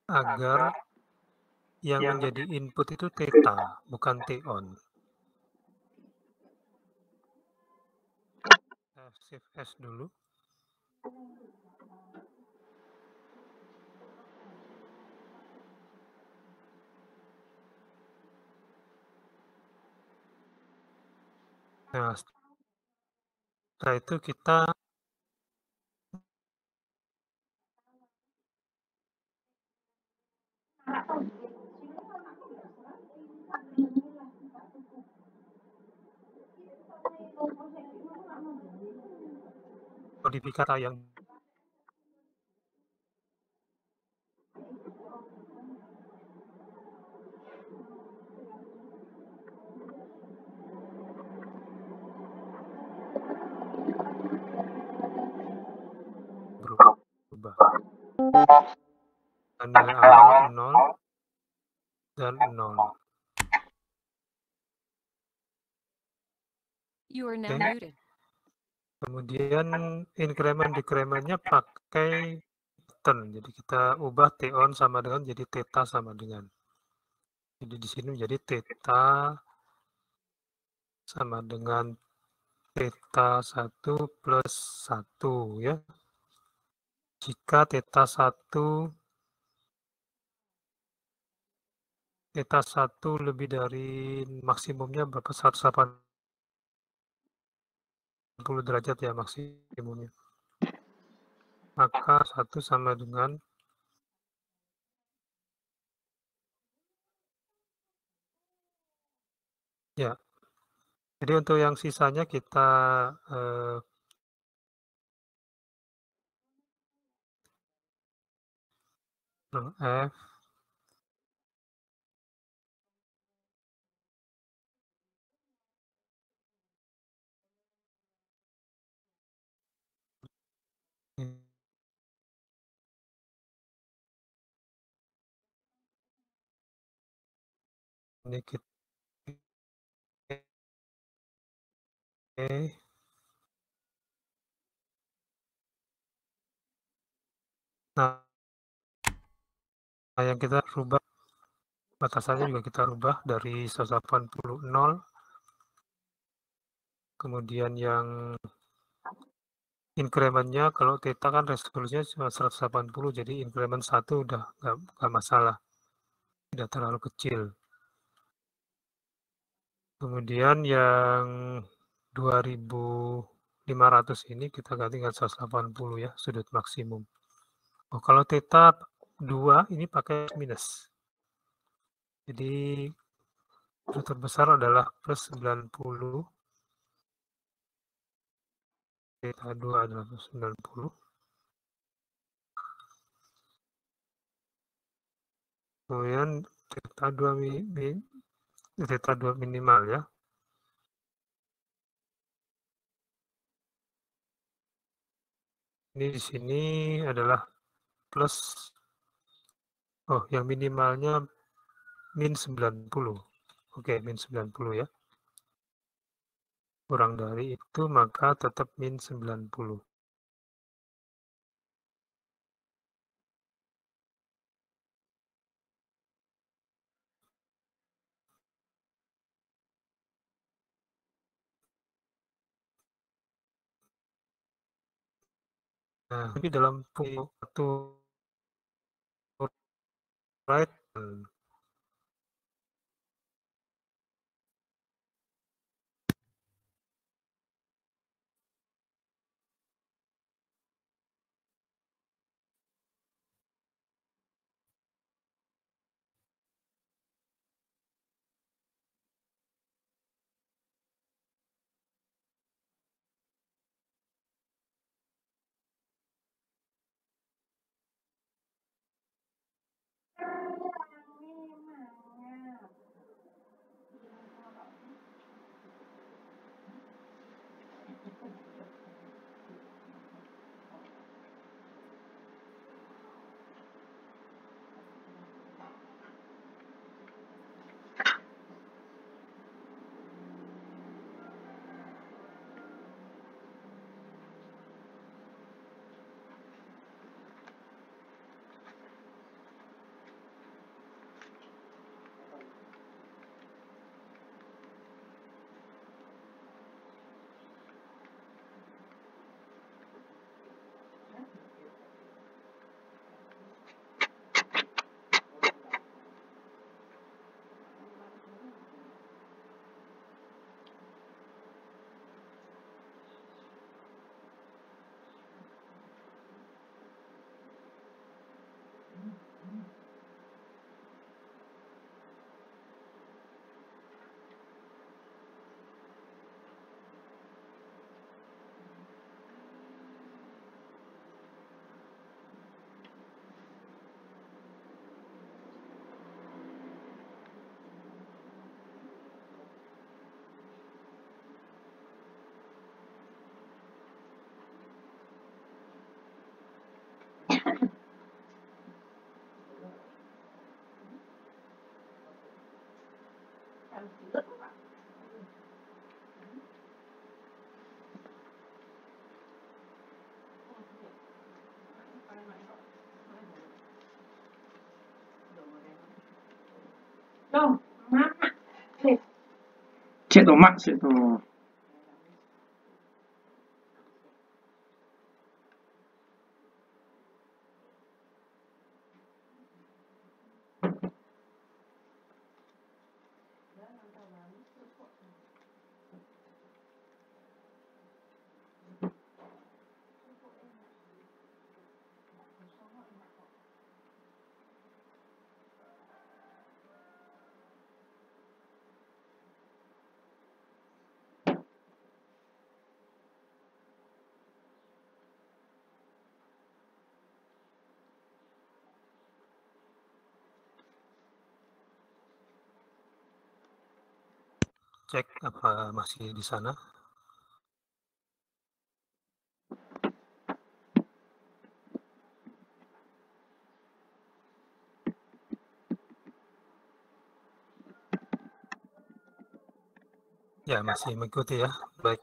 agar yang menjadi input itu theta, bukan t-on. Shift S dulu. Nah, setelah itu kita modifikasi yang berubah. Nilai awal 0 dan 0. You are now muted. Kemudian increment-decrementnya pakai button. Jadi kita ubah T-on sama dengan jadi theta sama dengan. Jadi di sini menjadi theta sama dengan theta 1 plus 1 ya. Jika theta 1 lebih dari maksimumnya berapa? 180 derajat ya maksimumnya. Maka 1 sama dengan ya. Jadi untuk yang sisanya kita F ini kita nah yang kita rubah batasannya juga kita rubah dari 180 0, kemudian yang increment-nya kalau theta kan resolusinya cuma 180, jadi increment 1 udah nggak masalah, tidak terlalu kecil. Kemudian yang 2500 ini kita ganti dengan 180 ya, sudut maksimum. Oh, kalau theta 2 ini pakai minus. Jadi sudut terbesar adalah plus 90. Theta 2 adalah plus 90. Kemudian theta 2 minimal ya. Ini di sini adalah plus, yang minimalnya min 90. Oke, min 90 ya. Kurang dari itu maka tetap min 90. Nah, tapi dalam satu right Cek tuh mak, cek tuh. Cek apa masih di sana. Ya, masih mengikuti ya. Baik.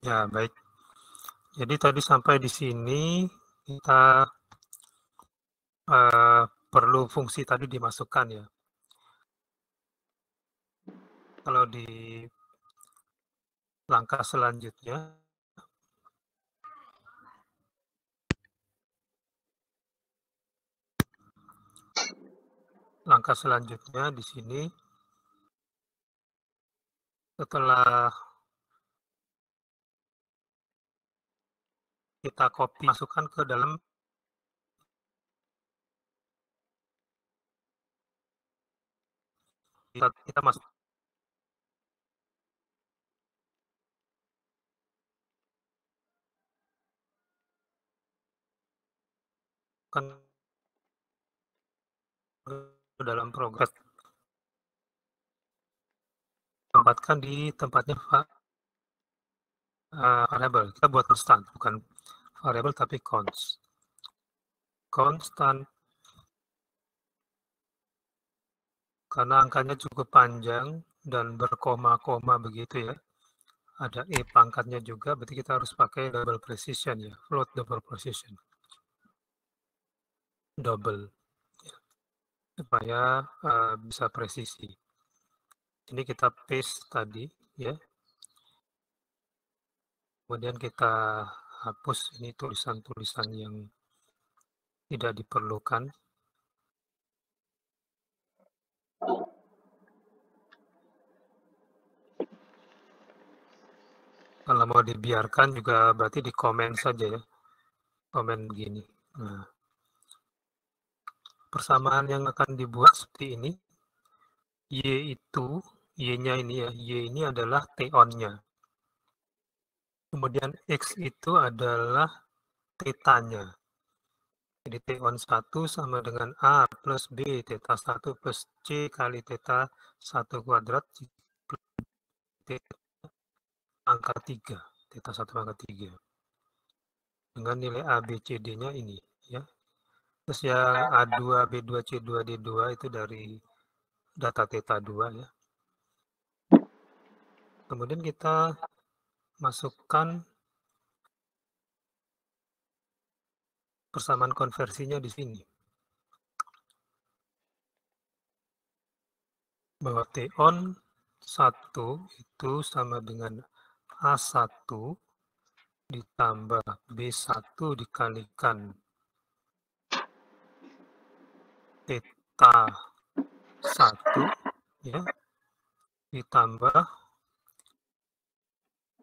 Ya, baik. Jadi tadi sampai di sini kita perlu fungsi tadi dimasukkan ya. Kalau di langkah selanjutnya, di sini setelah kita copy masukkan ke dalam kita masukkan ke dalam progress, tempatkan di tempatnya variable. Kita buat constant, bukan variable tapi constant, karena angkanya cukup panjang dan berkoma-koma begitu ya. Ada pangkatnya juga, berarti kita harus pakai double precision ya, float double precision. Double ya, supaya bisa presisi. Ini kita paste tadi ya. Kemudian kita hapus ini tulisan-tulisan yang tidak diperlukan. Kalau mau dibiarkan juga berarti di komen saja ya. Komen begini. Nah, persamaan yang akan dibuat seperti ini. Y-nya ini ya, Y ini adalah T-on-nya. Kemudian X itu adalah theta-nya. Jadi T-on 1 sama dengan A plus B, theta 1 plus C kali theta 1 kuadrat, theta angka 3, theta 1 angka 3. Dengan nilai A, B, C, D-nya ini. Ya. Terus yang A2, B2, C2, D2 itu dari data theta 2 ya. Kemudian kita masukkan persamaan konversinya di sini. Bahwa T-on 1 itu sama dengan A1 ditambah B1 dikalikan theta 1 ya, ditambah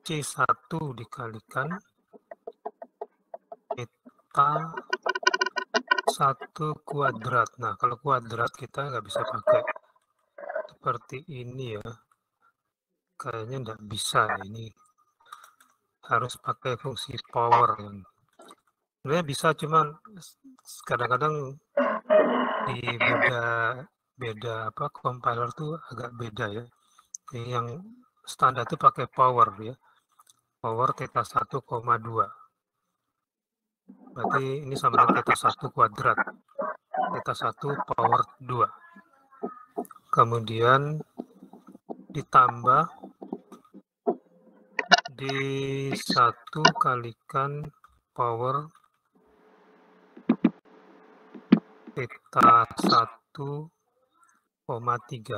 C1 dikalikan theta 1 kuadrat. Nah, kalau kuadrat kita nggak bisa pakai seperti ini ya. Kayaknya nggak bisa ini. Harus pakai fungsi power yang sebenarnya bisa, cuman kadang-kadang di beda apa compiler tuh agak beda ya. Yang standar tuh pakai power ya. Power theta 1,2. Berarti ini sama dengan theta 1 kuadrat. Theta 1 power 2. Kemudian ditambah D1 kalikan power theta 1,3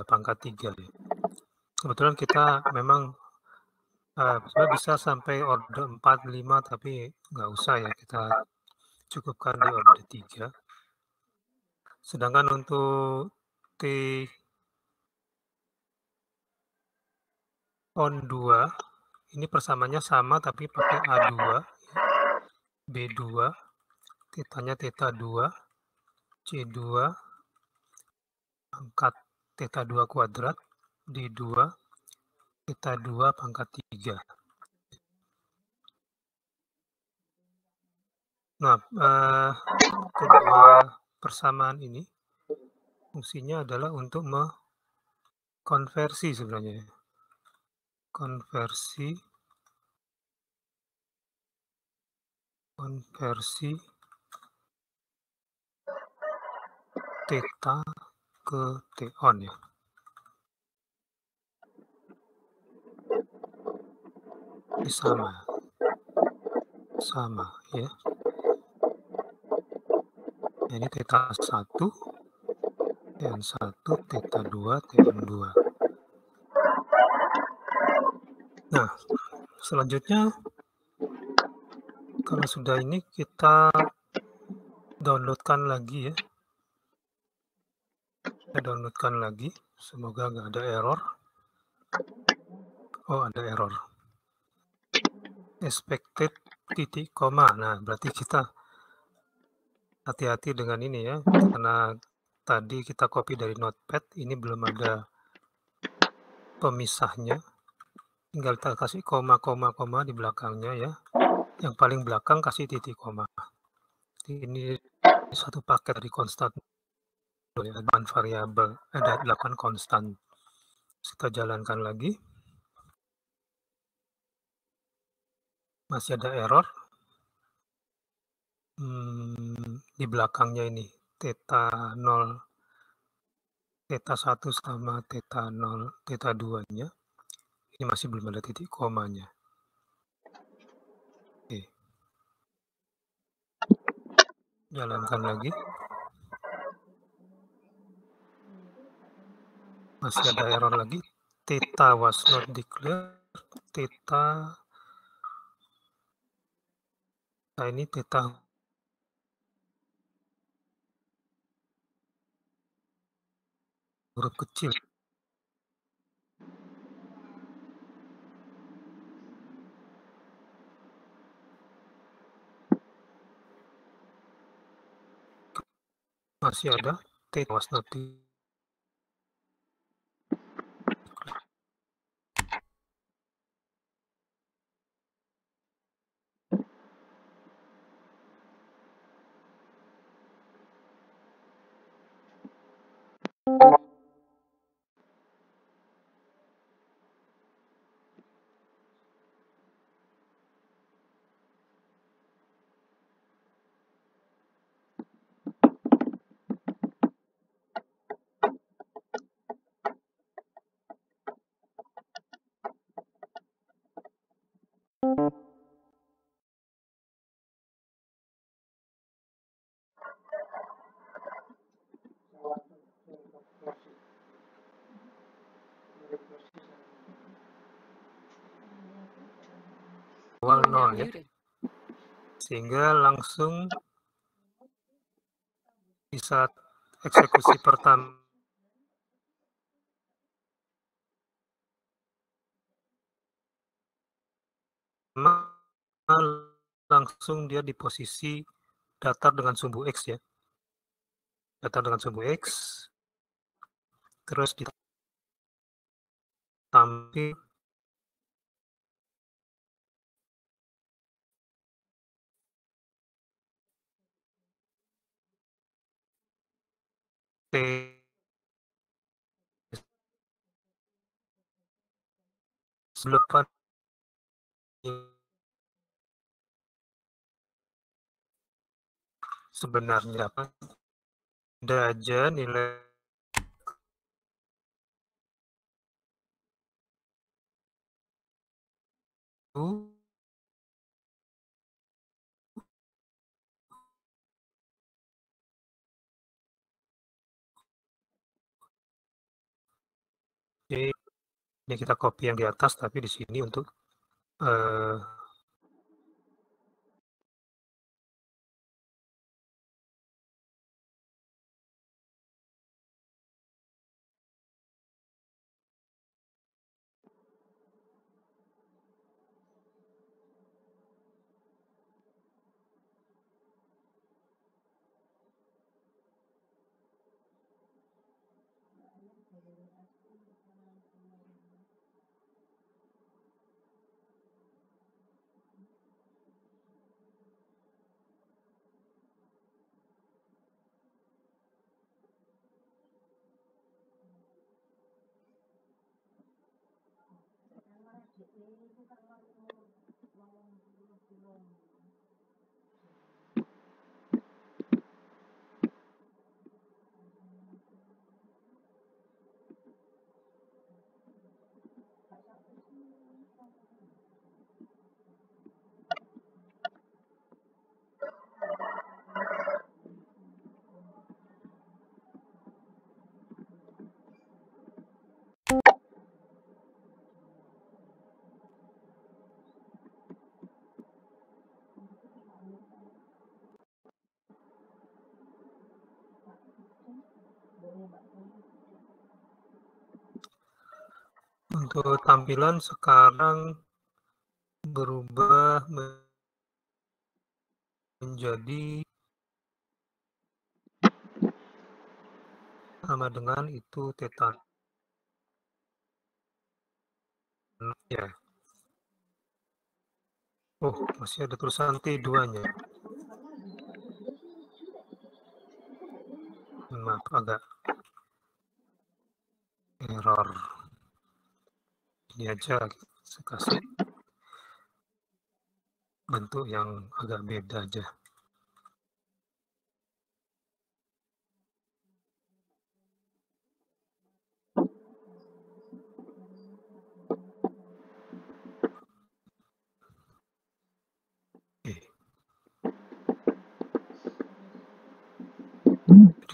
pangkat 3 ya. Kebetulan kita memang sebenarnya bisa sampai order 4, 5, tapi nggak usah ya, kita cukupkan di order 3. Sedangkan untuk T on 2, ini persamaannya sama tapi pakai A2, B2, tetanya theta 2, C2, pangkat theta 2 kuadrat, D2, theta 2 pangkat 3. Nah, kedua persamaan ini fungsinya adalah untuk konversi sebenarnya. Konversi theta ke T-on ya. Ini sama ya. Ini theta 1, T-on 1, theta 2, T-on 2. Nah, selanjutnya kalau sudah ini kita downloadkan lagi ya. Kita downloadkan lagi, semoga nggak ada error. Oh, ada error. Expected titik koma. Nah, berarti kita hati-hati dengan ini ya, karena tadi kita copy dari notepad, ini belum ada pemisahnya. Tinggal kita kasih koma di belakangnya ya. Yang paling belakang kasih titik koma. Ini satu paket dari konstan. Ada 8 variabel, ada 8 konstan. Kita jalankan lagi. Masih ada error. Di belakangnya ini theta 0, theta 1 sama theta 0, theta 2-nya. Ini masih belum ada titik komanya. Oke. Jalankan lagi. Masih ada error lagi. Theta was not declared. Theta. Nah, ini theta huruf kecil. Masih ada theta was not declared. awal 0 ya. Sehingga langsung di saat eksekusi pertama langsung dia di posisi datar dengan sumbu X ya. Datar dengan sumbu X, terus ditampil T selepan sebenarnya apa? Ada aja nilai U ini kita copy yang di atas, tapi di sini untuk untuk tampilan sekarang berubah menjadi sama dengan itu theta ya. Oh, masih ada tulisan T2-nya. Maaf, agak error. Ini aja saya kasih bentuk yang agak beda aja.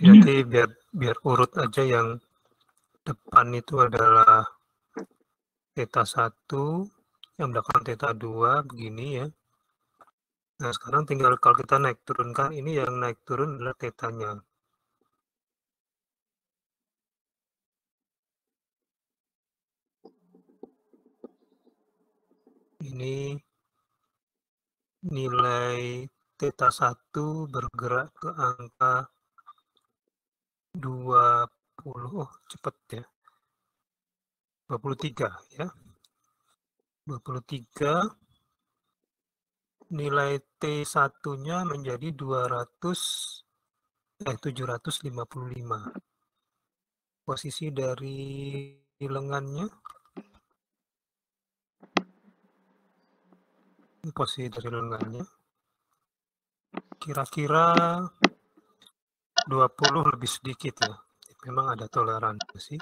Jadi biar urut aja, yang depan itu adalah theta 1, yang belakang theta 2 begini ya. Nah, sekarang tinggal kalau kita naik turunkan, ini yang naik turun adalah theta-nya. Ini nilai theta 1 bergerak ke angka 20, oh cepat ya, 23 ya. 23, nilai T1-nya menjadi 755. Posisi dari lengannya, kira-kira 20 lebih sedikit ya. Memang ada toleransi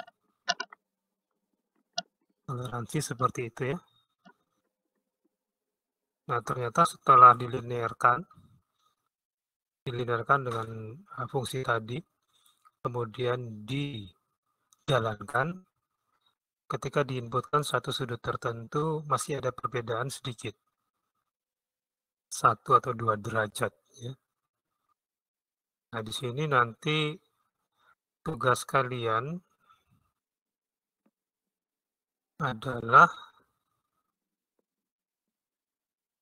seperti itu ya. Nah, ternyata setelah dilinearkan dengan fungsi tadi, kemudian dijalankan, ketika diinputkan satu sudut tertentu masih ada perbedaan sedikit. 1 atau 2 derajat ya. Nah, di sini nanti tugas kalian adalah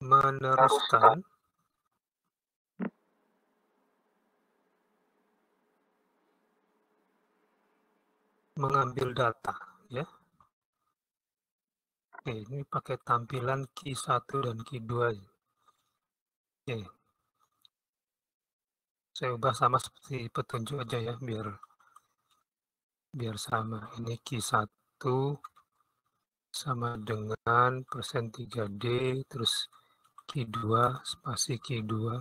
meneruskan mengambil data ya. Oke, ini pakai tampilan Q1 dan Q2 ya. Oke. Saya ubah sama seperti petunjuk aja ya biar sama. Ini Q1 sama dengan persen 3D terus Q2 spasi Q2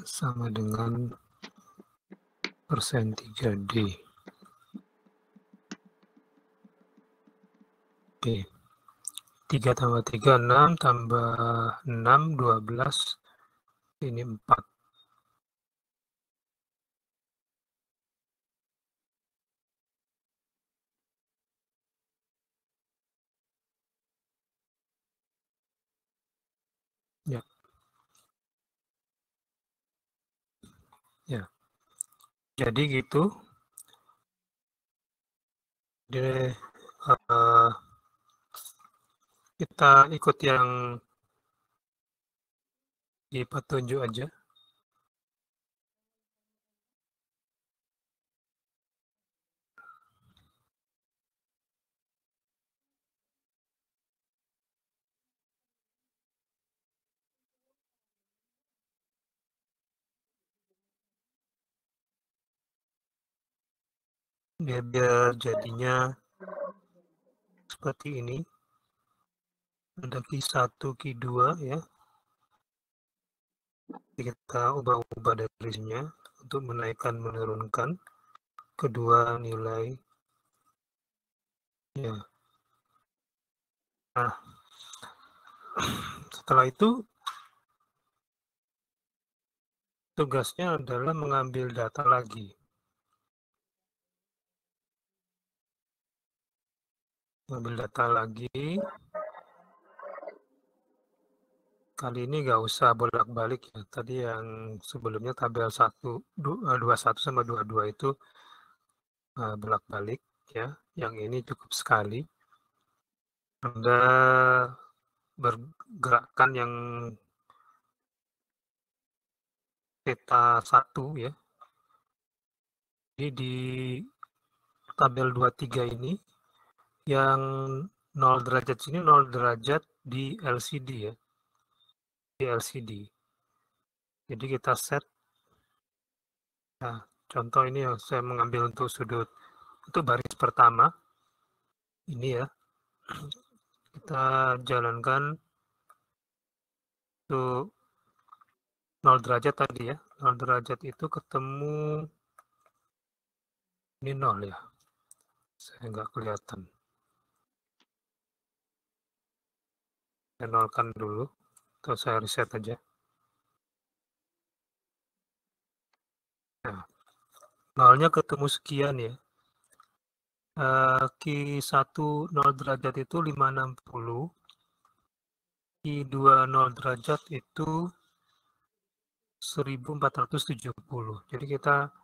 sama dengan persen 3D. Oke. 3 tambah 3, 6, tambah 6, 12, ini 4. Ya. Ya. Jadi gitu. Jadi, kita ikut yang di petunjuk aja. Biar jadinya seperti ini. Ada Q1, Q2 ya. Kita ubah-ubah darinya untuk menaikkan menurunkan kedua nilai ya. Nah, setelah itu tugasnya adalah mengambil data lagi. Mengambil data lagi. Kali ini nggak usah bolak-balik ya. Tadi yang sebelumnya tabel 21 sama 22 itu bolak-balik ya. Yang ini cukup sekali. Anda bergerakkan yang theta 1 ya. Jadi di tabel 23 ini yang 0 derajat sini 0 derajat di LCD ya. Di LCD. Jadi kita set. Nah, contoh ini yang saya mengambil untuk sudut untuk baris pertama. Ini ya. Kita jalankan untuk 0 derajat tadi ya. 0 derajat itu ketemu ini 0 ya. Saya nggak kelihatan. Saya nolkan dulu. Atau saya reset aja. Nah, 0-nya ketemu sekian ya. Q1 0 derajat itu 560. Q2 0 derajat itu 1470. Jadi kita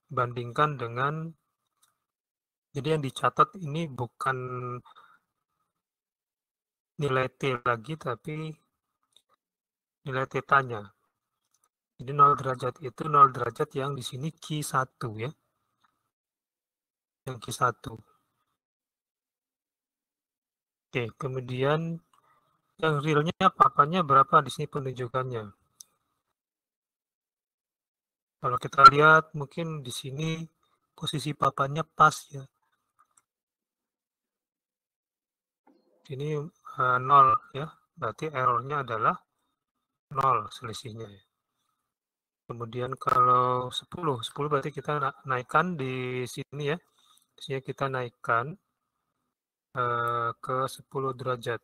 bandingkan dengan, jadi yang dicatat ini bukan nilai T lagi, tapi nilai θ-nya. Jadi 0 derajat itu 0 derajat yang di sini Q1 ya. Yang Q1. Oke, kemudian yang realnya papanya berapa di sini penunjukannya. Kalau kita lihat mungkin di sini posisi papanya pas ya. Ini 0 ya. Berarti errornya adalah 0 selisihnya ya. Kemudian kalau 10 berarti kita naikkan di sini ya. Di sini kita naikkan ke 10 derajat.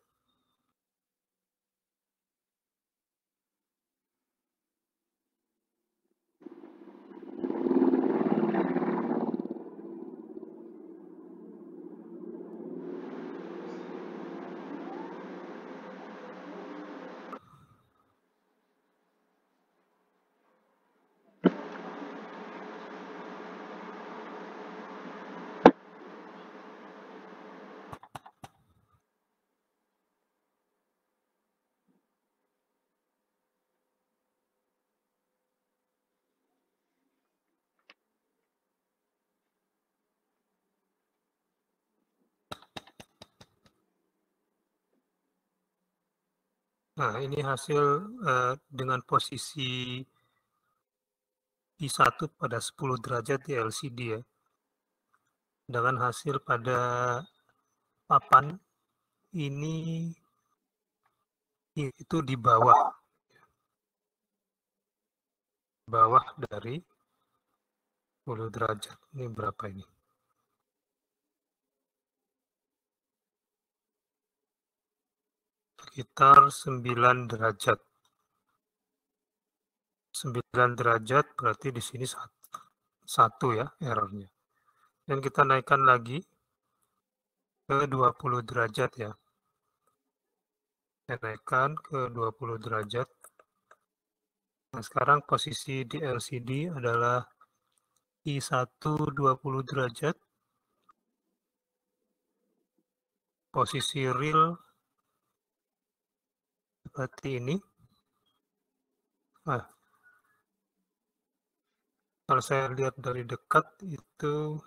Nah, ini hasil dengan posisi I1 pada 10 derajat di LCD ya. Dengan hasil pada papan ini itu di bawah dari 10 derajat. Ini berapa ini? Sekitar 9 derajat. 9 derajat berarti di sini 1 ya errornya. Dan kita naikkan lagi ke 20 derajat ya. Kita naikkan ke 20 derajat. Nah, sekarang posisi di LCD adalah I1 20 derajat. Posisi real seperti ini. Nah, kalau saya lihat dari dekat itu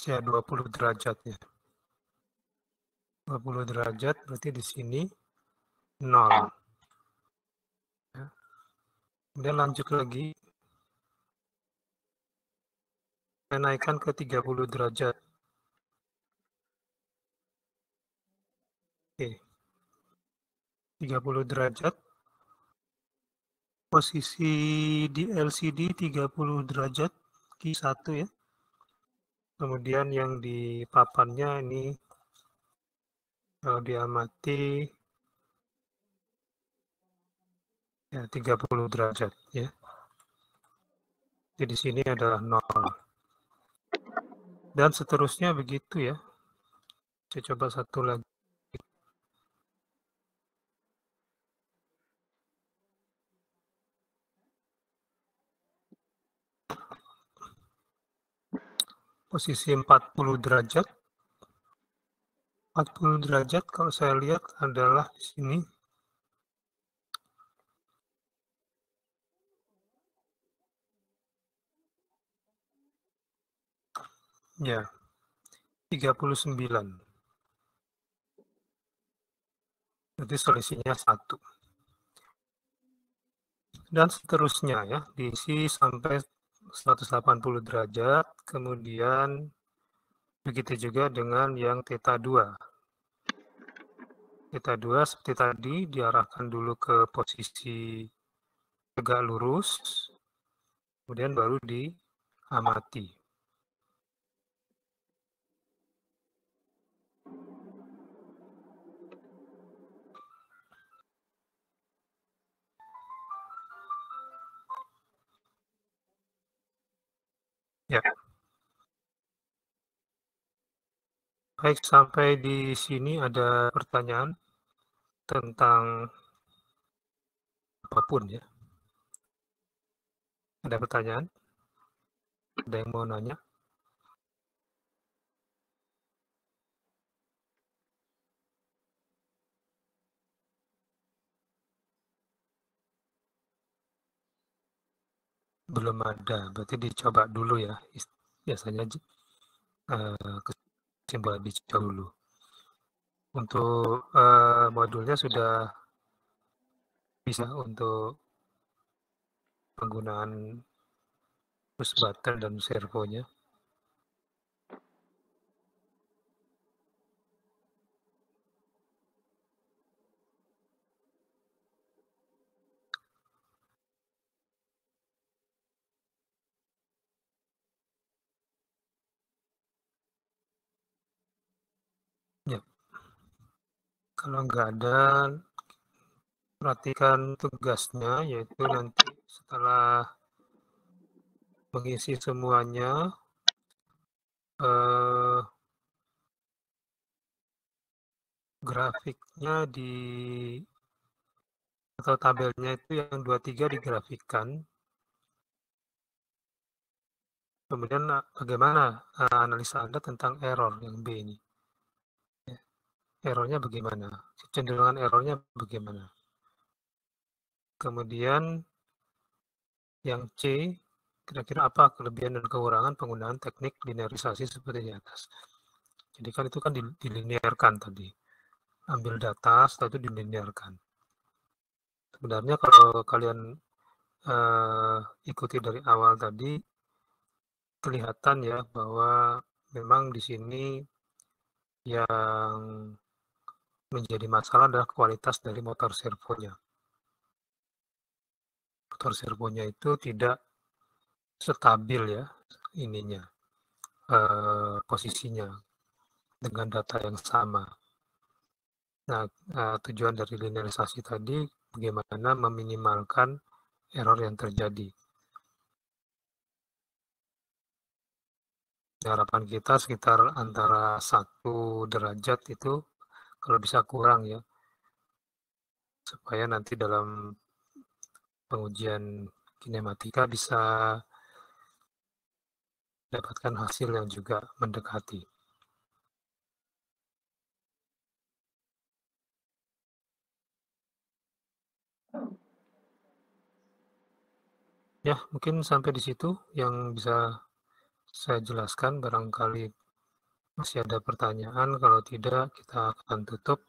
ya 20 derajat ya. 20 derajat berarti di sini 0. Ya. Kemudian lanjut lagi. Saya naikkan ke 30 derajat. Oke. 30 derajat. Posisi di LCD 30 derajat Q1 ya. Kemudian yang di papannya ini kalau diamati ya 30 derajat ya. Jadi di sini adalah 0. Dan seterusnya begitu ya. Saya coba satu lagi. Posisi 40 derajat. 40 derajat kalau saya lihat adalah di sini. Ya, 39. Berarti selisihnya 1. Dan seterusnya ya, diisi sampai 180 derajat, kemudian begitu juga dengan yang theta 2. Theta 2 seperti tadi diarahkan dulu ke posisi tegak lurus, kemudian baru diamati. Ya. Baik, sampai di sini ada pertanyaan tentang apapun ya. Ada pertanyaan? Ada yang mau nanya? Belum ada, berarti dicoba dulu ya. Biasanya kesimpulan dicoba dulu. Untuk modulnya sudah bisa untuk penggunaan push button dan servonya. Ya. Kalau nggak ada, perhatikan tugasnya, yaitu nanti setelah mengisi semuanya, grafiknya atau tabelnya itu yang 23 digrafikkan. Kemudian bagaimana analisa Anda tentang error yang B ini? Errornya bagaimana? Kecenderungan errornya bagaimana? Kemudian yang C, kira-kira apa kelebihan dan kekurangan penggunaan teknik linearisasi seperti di atas? Jadi kan itu kan dilinearkan tadi. Ambil data, setelah itu dilinearkan. Sebenarnya kalau kalian ikuti dari awal tadi, kelihatan ya bahwa memang di sini yang menjadi masalah adalah kualitas dari motor servonya. Motor servonya itu tidak stabil ya ininya, posisinya dengan data yang sama. Nah, tujuan dari linearisasi tadi bagaimana meminimalkan error yang terjadi. Harapan kita sekitar antara 1 derajat itu kalau bisa kurang ya, supaya nanti dalam pengujian kinematika bisa dapatkan hasil yang juga mendekati. Ya, mungkin sampai di situ yang bisa saya jelaskan. Barangkali masih ada pertanyaan, kalau tidak kita akan tutup.